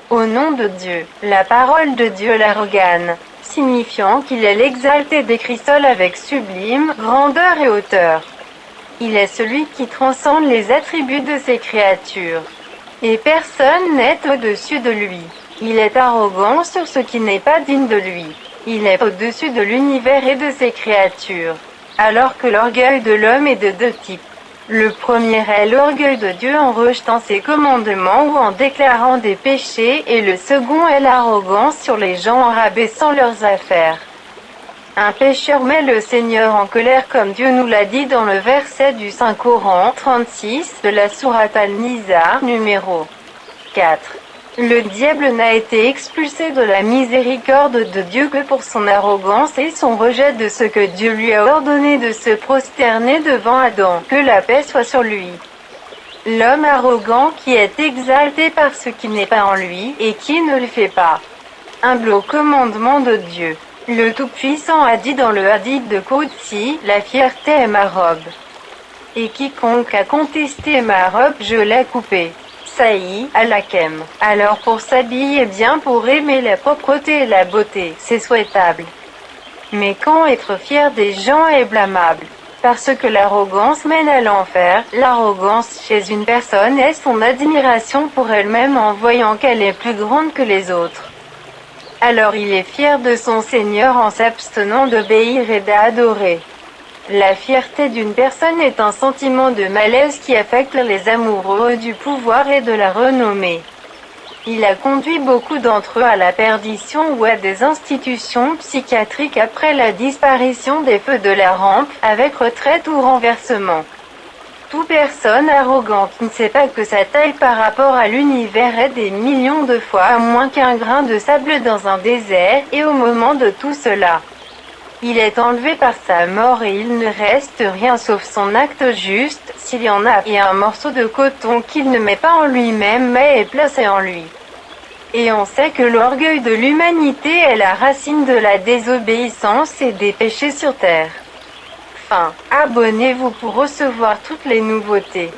Au nom de Dieu, la parole de Dieu l'arrogane, signifiant qu'il est l'exalté des Christol avec sublime grandeur et hauteur. Il est celui qui transcende les attributs de ses créatures. Et personne n'est au-dessus de lui. Il est arrogant sur ce qui n'est pas digne de lui. Il est au-dessus de l'univers et de ses créatures. Alors que l'orgueil de l'homme est de deux types. Le premier est l'orgueil de Dieu en rejetant ses commandements ou en déclarant des péchés, et le second est l'arrogance sur les gens en rabaissant leurs affaires. Un pécheur met le Seigneur en colère comme Dieu nous l'a dit dans le verset du Saint Coran 36 de la sourate An-Nisa, numéro 4. Le diable n'a été expulsé de la miséricorde de Dieu que pour son arrogance et son rejet de ce que Dieu lui a ordonné de se prosterner devant Adam. Que la paix soit sur lui. L'homme arrogant qui est exalté par ce qui n'est pas en lui et qui ne le fait pas. Humble au commandement de Dieu. Le Tout-Puissant a dit dans le hadith de Qudsi, la fierté est ma robe. Et quiconque a contesté ma robe, je l'ai coupée. Saï, al-Hakem. Alors pour s'habiller bien, pour aimer la propreté et la beauté, c'est souhaitable. Mais quand être fier des gens est blâmable. Parce que l'arrogance mène à l'enfer, l'arrogance chez une personne est son admiration pour elle-même en voyant qu'elle est plus grande que les autres. Alors il est fier de son Seigneur en s'abstenant d'obéir et d'adorer. La fierté d'une personne est un sentiment de malaise qui affecte les amoureux du pouvoir et de la renommée. Il a conduit beaucoup d'entre eux à la perdition ou à des institutions psychiatriques après la disparition des feux de la rampe, avec retraite ou renversement. Toute personne arrogante ne sait pas que sa taille par rapport à l'univers est des millions de fois moins qu'un grain de sable dans un désert, et au moment de tout cela, il est enlevé par sa mort et il ne reste rien sauf son acte juste, s'il y en a, et un morceau de coton qu'il ne met pas en lui-même mais est placé en lui. Et on sait que l'orgueil de l'humanité est la racine de la désobéissance et des péchés sur terre. Abonnez-vous pour recevoir toutes les nouveautés.